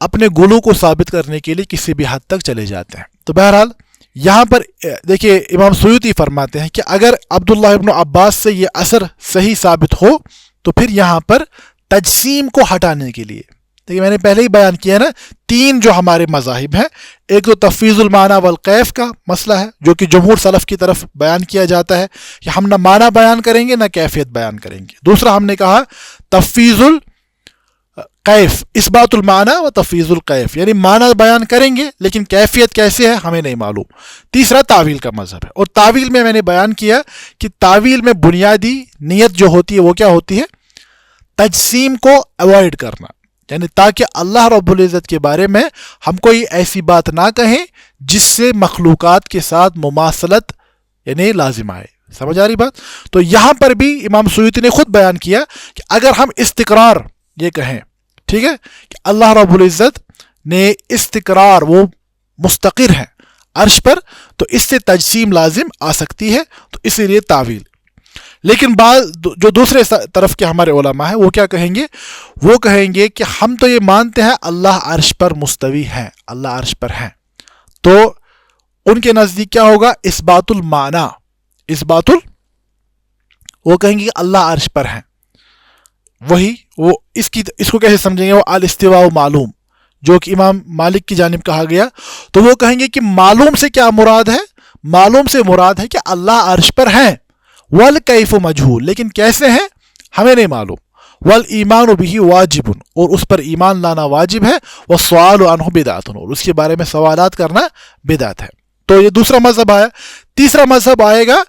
Speaker 2: اپنے غلو کو ثابت کرنے کے لیے کسی بھی حد تک چلے جاتے ہیں. تو بہرحال یہاں پر دیکھیے امام سیوطی فرماتے ہیں کہ اگر عبداللہ ابن عباس سے یہ اثر صحیح ثابت ہو تو پھر یہاں پر تجسیم کو ہٹانے کے لیے، دیکھیے میں نے پہلے ہی بیان کیا نا، تین جو ہمارے مذاہب ہیں، ایک تو تفویض المعنی والکیف کا مسئلہ ہے جو کہ جمہور سلف کی طرف بیان کیا جاتا ہے کہ ہم نہ معنی بیان کریں گے نہ کیفیت بیان کریں گے. دوسرا ہم نے کہا تفویض الکیف، اثبات المعنی و تفویض الکیف، یعنی معنی بیان کریں گے لیکن کیفیت کیسے ہے ہمیں نہیں معلوم. تیسرا تعویل کا مذہب ہے، اور تعویل میں نے بیان کیا کہ تعویل میں بنیادی نیت جو ہوتی ہے وہ کیا ہوتی ہے؟ تجسیم کو اوائڈ کرنا، یعنی تاکہ اللہ رب العزت کے بارے میں ہم کوئی ایسی بات نہ کہیں جس سے مخلوقات کے ساتھ مماثلت یعنی لازم آئے. سمجھ آ رہی بات؟ تو یہاں پر بھی امام سیوطی نے خود بیان کیا کہ اگر ہم استقرار یہ کہیں، ٹھیک ہے، کہ اللہ رب العزت نے استقرار، وہ مستقر ہے عرش پر، تو اس سے تجسیم لازم آ سکتی ہے، تو اسی لیے تعویل. لیکن بعض جو دوسرے طرف کے ہمارے علماء ہیں وہ کیا کہیں گے؟ وہ کہیں گے کہ ہم تو یہ مانتے ہیں اللہ عرش پر مستوی ہے، اللہ عرش پر ہے، تو ان کے نزدیک کیا ہوگا؟ اثبات المعنی، وہ کہیں گے کہ اللہ عرش پر ہے. وہی وہ اس کو کیسے سمجھیں گے؟ وہ الاستواء معلوم جو کہ امام مالک کی جانب کہا گیا، تو وہ کہیں گے کہ معلوم سے کیا مراد ہے؟ معلوم سے مراد ہے کہ اللہ عرش پر ہیں، والکیف مجہول، لیکن کیسے ہیں ہمیں نہیں معلوم. والایمان بہ واجب، اور اس پر ایمان لانا واجب ہے. والسؤال عنہ بدعۃ، اور اس کے بارے میں سوالات کرنا بدعت ہے. تو یہ دوسرا مذہب آیا. تیسرا مذہب آئے گا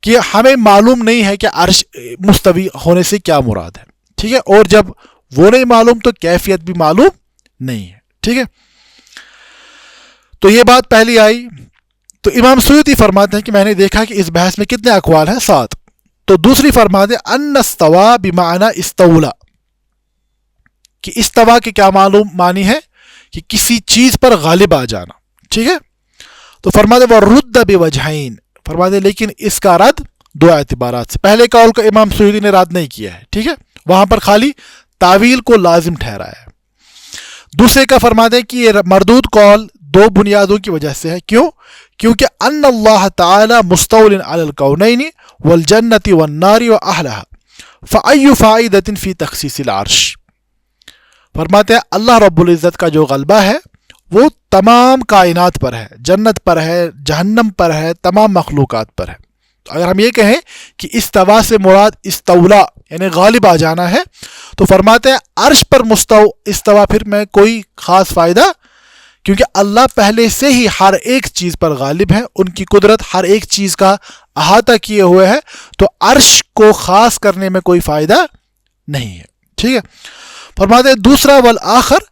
Speaker 2: کہ ہمیں معلوم نہیں ہے کہ عرش مستوی ہونے سے کیا مراد ہے، ٹھیک ہے، اور جب وہ نہیں معلوم تو کیفیت بھی معلوم نہیں ہے، ٹھیک ہے. تو یہ بات پہلی آئی. تو امام سیوطی فرماتے ہیں کہ میں نے دیکھا کہ اس بحث میں کتنے اقوال ہیں؟ 7. تو دوسری فرماتے ہیں ان استوا بمعنی استولا، کہ استوا کے کیا معلوم معنی ہے؟ کہ کسی چیز پر غالب آ جانا، ٹھیک ہے. تو فرماتے ہیں وَرُدَّ بِوَجْهَيْن، فرماتے ہیں لیکن اس کا رد دو اعتبارات سے. پہلے قول کا امام سیوطی نے رد نہیں کیا ہے، ٹھیک ہے، وہاں پر خالی تعویل کو لازم ٹھہرایا ہے. دوسرے کا فرماتے ہیں کہ یہ مردود قول دو بنیادوں کی وجہ سے ہے. کیوں؟ کیونکہ ان اللہ تعالی مستول علی الکونین والجنت والنار واہلها فأی فائدۃ فی تخصیص العرش. فرماتے ہیں اللہ رب العزت کا جو غلبہ ہے وہ تمام کائنات پر ہے، جنت پر ہے، جہنم پر ہے، تمام مخلوقات پر ہے. تو اگر ہم یہ کہیں کہ استوا سے مراد استولا یعنی غالب آ جانا ہے، تو فرماتے ہیں عرش پر استوا پھر میں کوئی خاص فائدہ، کیونکہ اللہ پہلے سے ہی ہر ایک چیز پر غالب ہے، ان کی قدرت ہر ایک چیز کا احاطہ کیے ہوئے ہے، تو عرش کو خاص کرنے میں کوئی فائدہ نہیں ہے، ٹھیک ہے. فرماتے ہیں دوسرا والآخر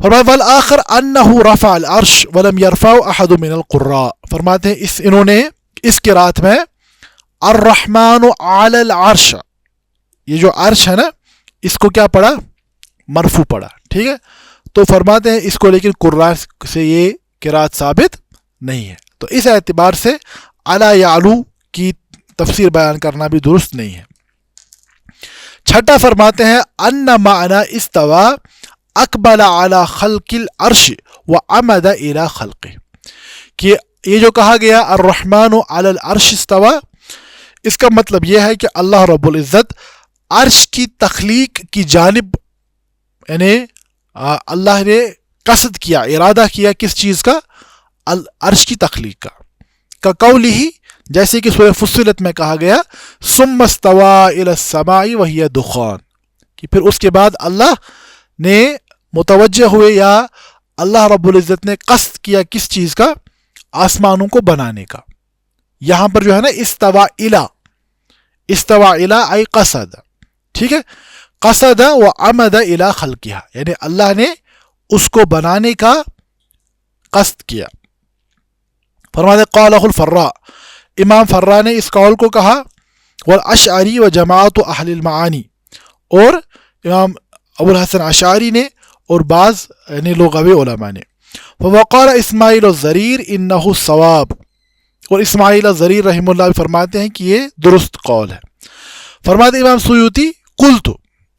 Speaker 2: فرمایا والآخر انہ رفع العرش ولم یرفع احد من القراء، فرماتے ہیں انہوں نے اس قرات میں الرحمن علی العرش، یہ جو عرش ہے نا اس کو کیا پڑھا؟ مرفوع پڑھا، ٹھیک ہے. تو فرماتے ہیں اس کو لیکن قراء سے یہ قرات ثابت نہیں ہے. تو اس اعتبار سے علی یعلو کی تفسیر بیان کرنا بھی درست نہیں ہے. چھٹا فرماتے ہیں ان معنی استوا اقبل علی خلق العرش وعمد الی خلقہ، کہ یہ جو کہا گیا الرحمن علی العرش استوا، اس کا مطلب یہ ہے کہ اللہ رب العزت عرش کی تخلیق کی جانب، یعنی اللہ نے قصد کیا، ارادہ کیا کس چیز کا؟ عرش کی تخلیق کا قولہ، جیسے کہ سورہ فصلت میں کہا گیا ثم استوى الى السماء وهي دخان، کہ پھر اس کے بعد اللہ نے متوجہ ہوئے یا اللہ رب العزت نے قصد کیا کس چیز کا؟ آسمانوں کو بنانے کا. یہاں پر جو ہے نا استوى الى ای قصد، ٹھیک ہے، قصد وعمد الى خلقها، یعنی اللہ نے اس کو بنانے کا قصد کیا. فرماتے قالہ الفراء، امام فرا نے اس قول کو کہا، والاشعری و جماعت اہل المعانی، اور امام ابو الحسن اشعری نے اور بعض یعنی لغوی علماء نے. وقال اسماعیل الزریر انہ الصواب، اور اسماعیل الزریر رحمہ اللہ فرماتے ہیں کہ یہ درست قول ہے. فرماتے امام سیوطی قلت،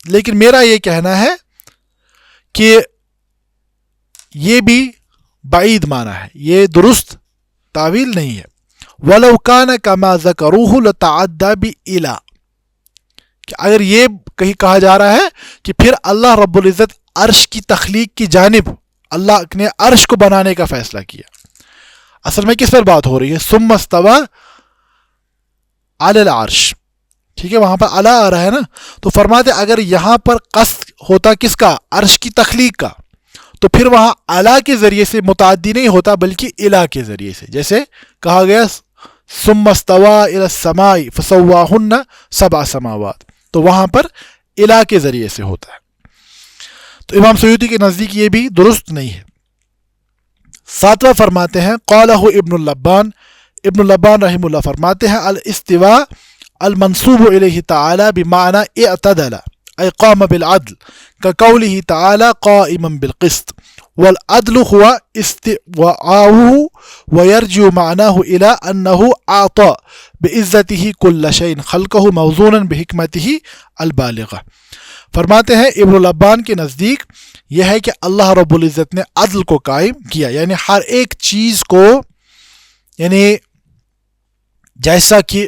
Speaker 2: لیکن میرا یہ کہنا ہے کہ یہ بھی بعید معنی ہے، یہ درست تعویل نہیں ہے. وَلَوْ كَانَ كَمَا ذَكَرُوهُ لَتَعَدَّى بِإِلَى، کہ اگر یہ کہیں کہا جا رہا ہے کہ پھر اللہ رب العزت عرش کی تخلیق کی جانب اللہ نے عرش کو بنانے کا فیصلہ کیا. اصل میں کس پر بات ہو رہی ہے؟ ثم استوى علی العرش، ٹھیک ہے، وہاں پر علی آ رہا ہے نا. تو فرماتے اگر یہاں پر قصد ہوتا کس کا؟ عرش کی تخلیق کا، تو پھر وہاں علی کے ذریعے سے متعدی نہیں ہوتا بلکہ الی کے ذریعے سے، جیسے کہا گیا ثم استوى الى السماء فسواهن سبع سماوات، تو وہاں پر الی کے ذریعے سے ہوتا ہے. تو امام سیوطی کے نزدیک یہ بھی درست نہیں ہے. ساتواں فرماتے ہیں قالہ ابن اللبان، ابن اللبان رحمہ اللہ فرماتے ہیں الاستواء المنصوب الیہ تعالی بمعنی اعتدل ای قام بالعدل كقوله تعالی قائما بالقسط، والعدل هو استواءه ويرجع معناه الى انه اعطى بعزته كل شيء خلقه موزونا بحکمته البالغه. فرماتے ہیں ابن اللبان کے نزدیک یہ ہے کہ اللہ رب العزت نے عدل کو قائم کیا، یعنی ہر ایک چیز کو، یعنی جیسا کہ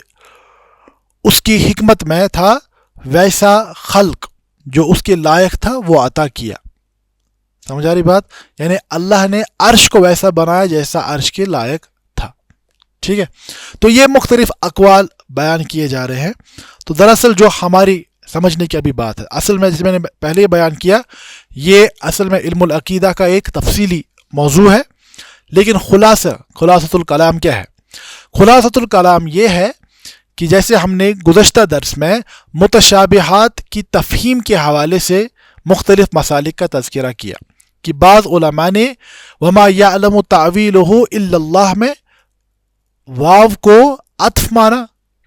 Speaker 2: اس کی حکمت میں تھا ویسا خلق جو اس کے لائق تھا وہ عطا کیا. سمجھ آ رہی بات؟ یعنی اللہ نے عرش کو ویسا بنایا جیسا عرش کے لائق تھا. ٹھیک ہے، تو یہ مختلف اقوال بیان کیے جا رہے ہیں. تو دراصل جو ہماری سمجھنے کی ابھی بات ہے، اصل میں جس میں نے پہلے بیان کیا، یہ اصل میں علم العقیدہ کا ایک تفصیلی موضوع ہے. لیکن خلاصۃ الکلام کیا ہے؟ خلاصۃ الکلام یہ ہے کہ جیسے ہم نے گزشتہ درس میں متشابہات کی تفہیم کے حوالے سے مختلف مسالک کا تذکرہ کیا کہ بعض علماء نے وما یعلم تعویلہ الا اللہ میں واو کو عطف مانا،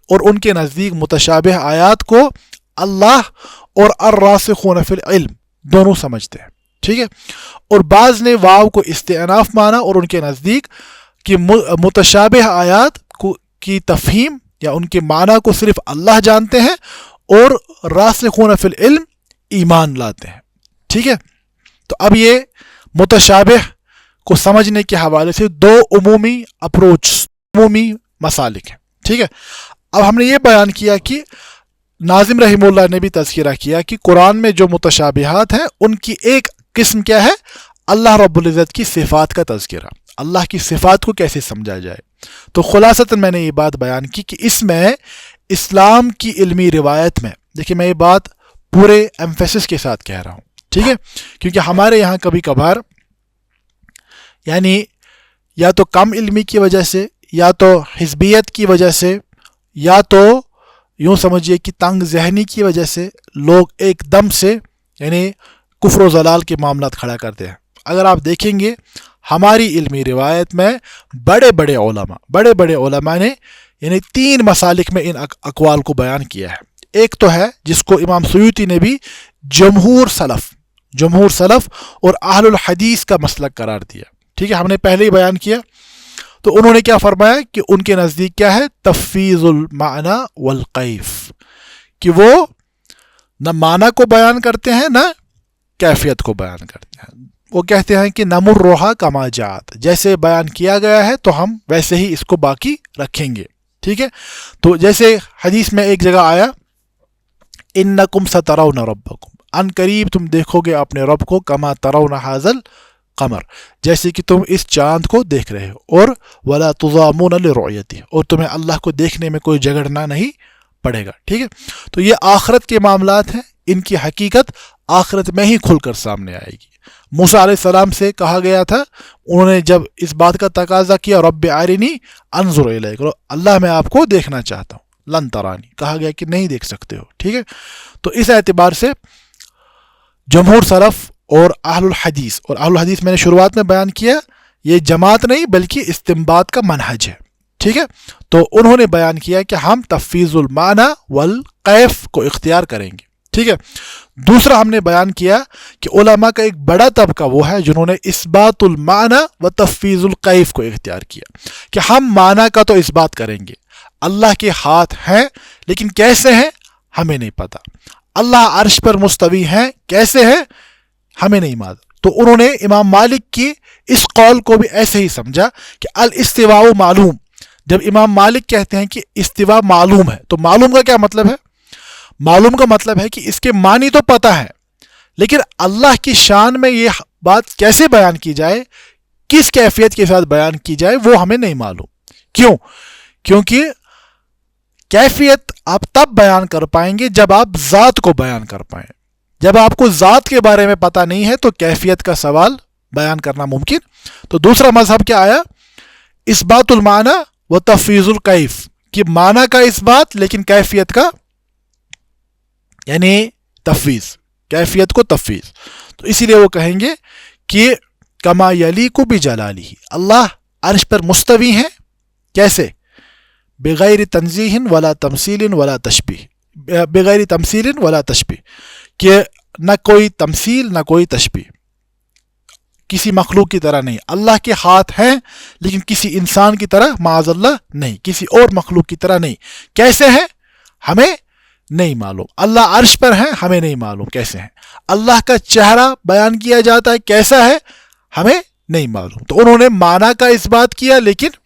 Speaker 2: اور ان کے نزدیک متشابہ آیات کو اللہ اور الراسخون فی العلم دونوں سمجھتے ہیں. ٹھیک ہے، اور بعض نے واو کو استئناف مانا، اور ان کے نزدیک کہ متشابہ آیات کی تفہیم یا ان کے معنی کو صرف اللہ جانتے ہیں، اور راسخون فی العلم ایمان لاتے ہیں. ٹھیک ہے، تو اب یہ متشابہ کو سمجھنے کے حوالے سے دو عمومی عمومی مسالک ہیں. ٹھیک ہے، اب ہم نے یہ بیان کیا کہ ناظم رحمہ اللہ نے بھی تذکرہ کیا کہ قرآن میں جو متشابہات ہیں ان کی ایک قسم کیا ہے؟ اللہ رب العزت کی صفات کا تذکرہ، اللہ کی صفات کو کیسے سمجھا جائے. تو خلاصتاً میں نے یہ بات بیان کی کہ اس میں اسلام کی علمی روایت میں، دیکھیں میں یہ بات پورے ایمفیسس کے ساتھ کہہ رہا ہوں، ٹھیک ہے، کیونکہ ہمارے یہاں کبھی کبھار یعنی یا تو کم علمی کی وجہ سے، یا تو حزبیت کی وجہ سے، یا تو یوں سمجھیے کہ تنگ ذہنی کی وجہ سے لوگ ایک دم سے یعنی کفر و ضلال کے معاملات کھڑا کرتے ہیں. اگر آپ دیکھیں گے ہماری علمی روایت میں بڑے بڑے علماء نے یعنی 3 مسالک میں ان اقوال کو بیان کیا ہے. ایک تو ہے جس کو امام سیوطی نے بھی جمہور سلف اور اہل الحدیث کا مسلک قرار دیا. ٹھیک ہے, ہم نے پہلے ہی بیان کیا. تو انہوں نے کیا فرمایا کہ ان کے نزدیک کیا ہے, تفویض المعنی والکیف, کہ وہ نہ معنی کو بیان کرتے ہیں نہ کیفیت کو بیان کرتے ہیں. وہ کہتے ہیں کہ نمرھا کما جاءت, جیسے بیان کیا گیا ہے تو ہم ویسے ہی اس کو باقی رکھیں گے. ٹھیک ہے, تو جیسے حدیث میں ایک جگہ آیا انکم سترون ربکم, ان قریب تم دیکھو گے اپنے رب کو, کما ترون ھذل قمر, جیسے کہ تم اس چاند کو دیکھ رہے ہو, اور ولا تضامون لرؤیتہ, اور تمہیں اللہ کو دیکھنے میں کوئی جھگڑنا نہیں پڑے گا. ٹھیک ہے, تو یہ آخرت کے معاملات ہیں, ان کی حقیقت آخرت میں ہی کھل کر سامنے آئے گی. موسیٰ علیہ السلام سے کہا گیا تھا, انہوں نے جب اس بات کا تقاضا کیا رب ارنی انظر الیک, اللہ میں آپ کو دیکھنا چاہتا ہوں, لن ترانی, کہا گیا کہ نہیں دیکھ سکتے ہو. ٹھیک ہے, تو اس اعتبار سے جمہور سلف اور اہل الحدیث میں نے شروعات میں بیان کیا, یہ جماعت نہیں بلکہ استنباط کا منہج ہے. ٹھیک ہے, تو انہوں نے بیان کیا کہ ہم تفویض المعنی والکیف کو اختیار کریں گے. ٹھیک ہے, دوسرا ہم نے بیان کیا کہ علماء کا ایک بڑا طبقہ وہ ہے جنہوں نے اثبات المعنی و تفویض الکیف کو اختیار کیا, کہ ہم معنی کا تو اثبات کریں گے, اللہ کے ہاتھ ہیں لیکن کیسے ہیں ہمیں نہیں پتا, اللہ عرش پر مستوی ہیں کیسے ہیں ہمیں نہیں معلوم. تو انہوں نے امام مالک کی اس قول کو بھی ایسے ہی سمجھا کہ الاستواء معلوم. جب امام مالک کہتے ہیں کہ استواء معلوم ہے, تو معلوم کا کیا مطلب ہے؟ معلوم کا مطلب ہے کہ اس کے معنی تو پتہ ہے, لیکن اللہ کی شان میں یہ بات کیسے بیان کی جائے, کس کیفیت کے ساتھ بیان کی جائے, وہ ہمیں نہیں معلوم. کیوں؟ کیونکہ کیفیت آپ تب بیان کر پائیں گے جب آپ ذات کو بیان کر پائیں. جب آپ کو ذات کے بارے میں پتہ نہیں ہے تو کیفیت کا سوال بیان کرنا ممکن. تو دوسرا مذہب کیا آیا, اثبات المعنی و تفویض الکیف, کہ معنی کا اثبات لیکن کیفیت کا یعنی تفویض, کیفیت کو تفویض. تو اسی لیے وہ کہیں گے کہ کما یلیق بجلالہ, اللہ عرش پر مستوی ہیں کیسے, بغیر تنزیہ ولا تمثیل ولا تشبیہ, بغیر تمثیل ولا تشبیہ, کہ نہ کوئی تمثیل نہ کوئی تشبیہ, کسی مخلوق کی طرح نہیں. اللہ کے ہاتھ ہیں لیکن کسی انسان کی طرح معاذ اللہ نہیں, کسی اور مخلوق کی طرح نہیں. کیسے ہیں ہمیں نہیں معلوم. اللہ عرش پر ہیں ہمیں نہیں معلوم کیسے ہیں. اللہ کا چہرہ بیان کیا جاتا ہے کیسا ہے ہمیں نہیں معلوم. تو انہوں نے معنی کا اثبات کیا لیکن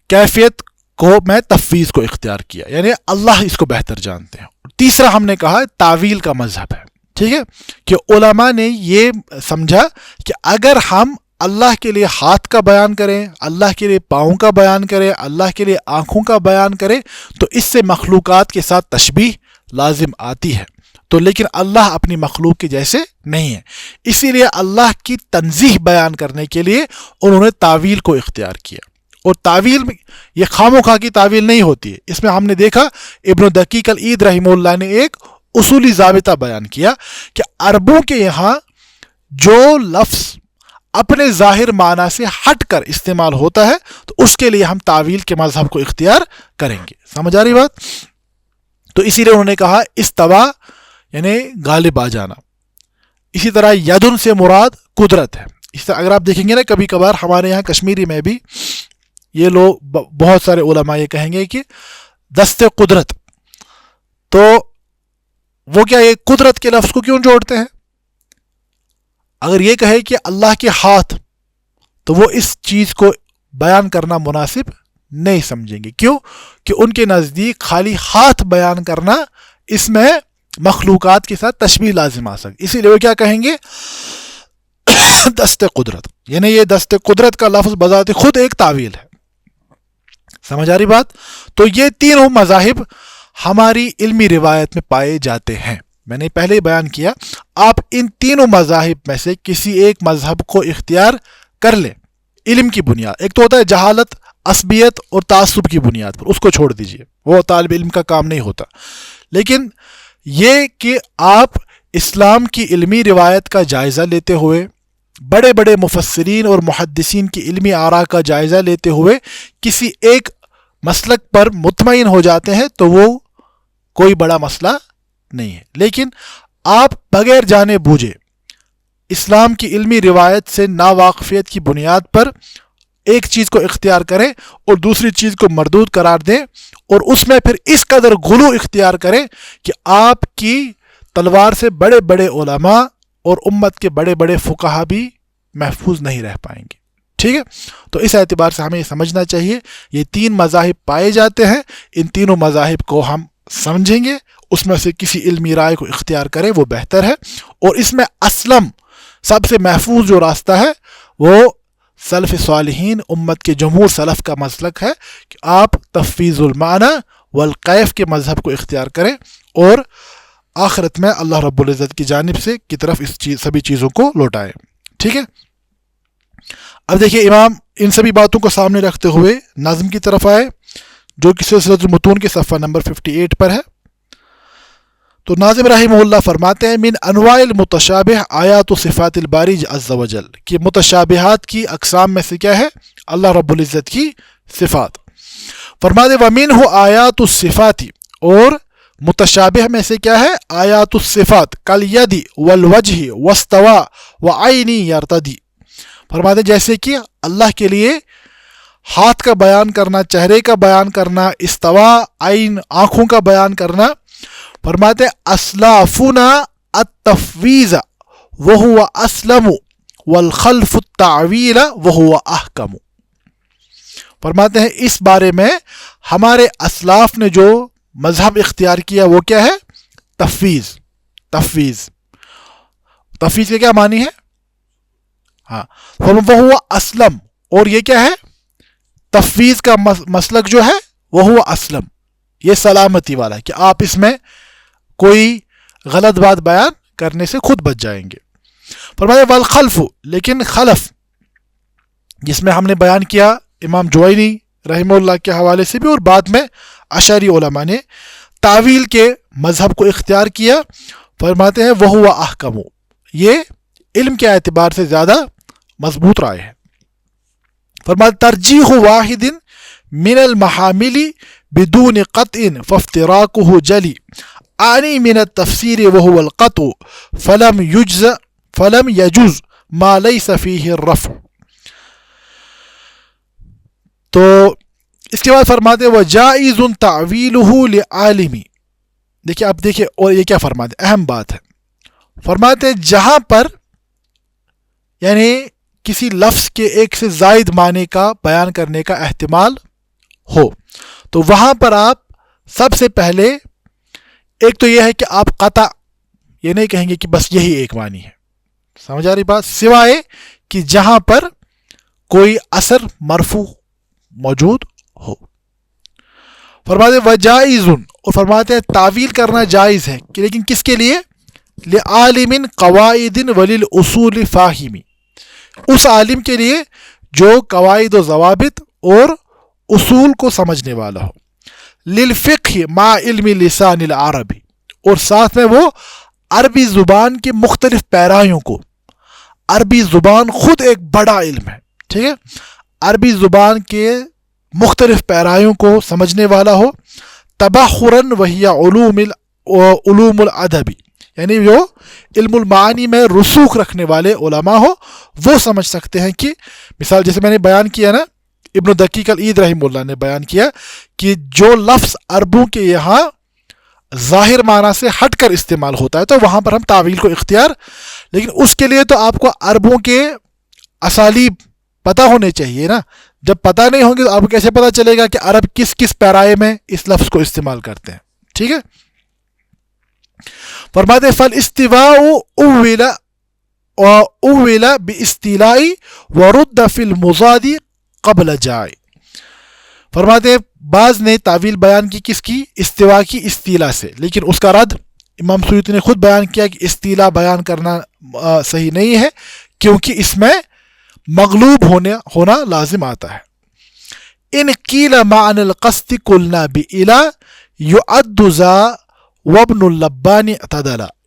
Speaker 2: کیفیت کو میں تفویض کو اختیار کیا, یعنی اللہ اس کو بہتر جانتے ہیں. تیسرا ہم نے کہا تعویل کا مذہب ہے. ٹھیک ہے, کہ علماء نے یہ سمجھا کہ اگر ہم اللہ کے لیے ہاتھ کا بیان کریں, اللہ کے لیے پاؤں کا بیان کریں, اللہ کے لیے آنکھوں کا بیان کریں, تو اس سے مخلوقات کے ساتھ تشبیہ لازم آتی ہے. تو لیکن اللہ اپنی مخلوق کے جیسے نہیں ہے, اسی لیے اللہ کی تنزیہ بیان کرنے کے لیے انہوں نے تعویل کو اختیار کیا. اور تعویل یہ خام و خواہ کی تعویل نہیں ہوتی ہے. اس میں ہم نے دیکھا ابن دقیق العید رحمہ اللہ نے ایک اصولی ضابطہ بیان کیا کہ عربوں کے یہاں جو لفظ اپنے ظاہر معنی سے ہٹ کر استعمال ہوتا ہے تو اس کے لیے ہم تعویل کے مذہب کو اختیار کریں گے. سمجھ آ رہی بات؟ تو اسی لیے انہوں نے کہا استوا یعنی غالب آ جانا. اسی طرح یدن سے مراد قدرت ہے. اس طرح اگر آپ دیکھیں گے نا کبھی کبھار ہمارے یہاں کشمیری میں بھی یہ لوگ بہت سارے علماء یہ کہیں گے کہ دست قدرت, تو وہ کیا یہ قدرت کے لفظ کو کیوں جوڑتے ہیں؟ اگر یہ کہے کہ اللہ کے ہاتھ, تو وہ اس چیز کو بیان کرنا مناسب نہیں سمجھیں گے. کیوں؟ کہ ان کے نزدیک خالی ہاتھ بیان کرنا اس میں مخلوقات کے ساتھ تشبیہ لازم آ سکتی. اسی لیے وہ کیا کہیں گے دست قدرت, یعنی یہ دست قدرت کا لفظ بذات خود ایک تعویل ہے. سمجھ آ رہی بات؟ تو یہ تینوں مذاہب ہماری علمی روایت میں پائے جاتے ہیں. میں نے پہلے ہی بیان کیا, آپ ان تینوں مذاہب میں سے کسی ایک مذہب کو اختیار کر لیں علم کی بنیاد. ایک تو ہوتا ہے جہالت, عصبیت اور تعصب کی بنیاد پر, اس کو چھوڑ دیجئے, وہ طالب علم کا کام نہیں ہوتا. لیکن یہ کہ آپ اسلام کی علمی روایت کا جائزہ لیتے ہوئے، بڑے بڑے مفسرین اور محدثین کی علمی آراء کا جائزہ لیتے ہوئے کسی ایک مسلک پر مطمئن ہو جاتے ہیں تو وہ کوئی بڑا مسئلہ نہیں ہے. لیکن آپ بغیر جانے بوجھے اسلام کی علمی روایت سے ناواقفیت کی بنیاد پر ایک چیز کو اختیار کریں اور دوسری چیز کو مردود قرار دیں، اور اس میں پھر اس قدر غلو اختیار کریں کہ آپ کی تلوار سے بڑے بڑے علماء اور امت کے بڑے بڑے فقہا بھی محفوظ نہیں رہ پائیں گے. ٹھیک ہے، تو اس اعتبار سے ہمیں یہ سمجھنا چاہیے یہ 3 مذاہب پائے جاتے ہیں، ان تینوں مذاہب کو ہم سمجھیں گے، اس میں سے کسی علمی رائے کو اختیار کریں وہ بہتر ہے. اور اس میں اسلم سب سے محفوظ جو راستہ ہے وہ سلف صالحین امت کے جمہور سلف کا مسلک ہے کہ آپ تفویض المعنی والکیف کے مذہب کو اختیار کریں اور آخرت میں اللہ رب العزت کی جانب سے کی طرف سبھی چیزوں کو لوٹائیں. ٹھیک ہے، اب دیکھیے امام ان سبھی باتوں کو سامنے رکھتے ہوئے نظم کی طرف آئے جو کہ سلسلۃ المتون کے صفحہ نمبر 58 پر ہے. تو ناظم رحمہ اللہ فرماتے ہیں من انواع المتشابہ آیات و صفات الباری عز و جل، کہ متشابہات کی اقسام میں سے کیا ہے؟ اللہ رب العزت کی صفات. فرماتے ومنہ آیات الصفات، اور متشابہ میں سے کیا ہے؟ آیات الصفات کالید والوجہ واستوا وعینی یرتدی. فرماتے جیسے کہ اللہ کے لیے ہاتھ کا بیان کرنا، چہرے کا بیان کرنا، استوا عین آنکھوں کا بیان کرنا. فرماتے اسلافنا التفویض وہو اسلم والخلف التعویل وہو احکم. فرماتے ہیں اس بارے میں ہمارے اسلاف نے جو مذہب اختیار کیا وہ کیا ہے؟ تفویض. تفویض کے کیا معنی ہے؟ ہاں، وہو اسلم، اور یہ کیا ہے؟ تفویض کا مسلک جو ہے وہو اسلم، یہ سلامتی والا ہے کہ آپ اس میں کوئی غلط بات بیان کرنے سے خود بچ جائیں گے. فرمایا والخلف، لیکن خلف جس میں ہم نے بیان کیا امام جوینی رحمہ اللہ کے حوالے سے بھی اور بعد میں اشعری علماء نے تعویل کے مذہب کو اختیار کیا. فرماتے ہیں وہو احکم، یہ علم کے اعتبار سے زیادہ مضبوط رائے ہے. فرماتے ترجیح واحد من المحامل بدون قطع فافتراقه جلی آنی من التفسیر وهو القطع فلم يجوز ما ليس فيه الرفع. تو اس کے بعد فرماتے وجائز تعویلہ لعالمی. دیکھیں اب دیکھیں اور یہ کیا فرماتے، اہم بات ہے. فرماتے جہاں پر یعنی کسی لفظ کے ایک سے زائد معنی کا بیان کرنے کا احتمال ہو تو وہاں پر آپ سب سے پہلے ایک تو یہ ہے کہ آپ قطع یہ نہیں کہیں گے کہ بس یہی ایک معنی ہے، سمجھ آ رہی بات، سوائے کہ جہاں پر کوئی اثر مرفوع موجود ہو. فرماتے وجائز، اور فرماتے ہیں تعویل کرنا جائز ہے کہ لیکن کس کے لیے؟ لعالم قواعد وللاصول فاہمی، اس عالم کے لیے جو قواعد و ضوابط اور اصول کو سمجھنے والا ہو. للفقہ مع علم لسان العربی، اور ساتھ میں وہ عربی زبان کے مختلف پیرایوں کو، عربی زبان خود ایک بڑا علم ہے، ٹھیک ہے، عربی زبان کے مختلف پیرایوں کو سمجھنے والا ہو. تبحراً وہی علوم الادبی، یعنی جو علم المعانی میں رسوخ رکھنے والے علماء ہو وہ سمجھ سکتے ہیں کہ مثال جیسے میں نے بیان کیا نا، ابن دقیق العید رحمہ اللہ نے بیان کیا کہ جو لفظ عربوں کے یہاں ظاہر معنی سے ہٹ کر استعمال ہوتا ہے تو وہاں پر ہم تعویل کو اختیار، لیکن اس کے لیے تو آپ کو عربوں کے اسالیب پتہ ہونے چاہیے نا. جب پتہ نہیں ہوں گے تو آپ کو کیسے پتہ چلے گا کہ عرب کس کس پیرائے میں اس لفظ کو استعمال کرتے ہیں. ٹھیک ہے، فرماتے فالاستواء اول باستیلاء ورد فی المضاد قبل جائے. فرماتے بعض نے تعویل بیان کی کس کی؟ استوا کی، استیلا سے، لیکن اس کا رد امام سیوطی نے خود بیان کیا کہ استیلا بیان کرنا صحیح نہیں ہے کیونکہ اس میں مغلوب ہونا لازم آتا ہے. ان قیل معنی القصد قلنا بإلا يعد ذا وابن اللبان اعتدلا.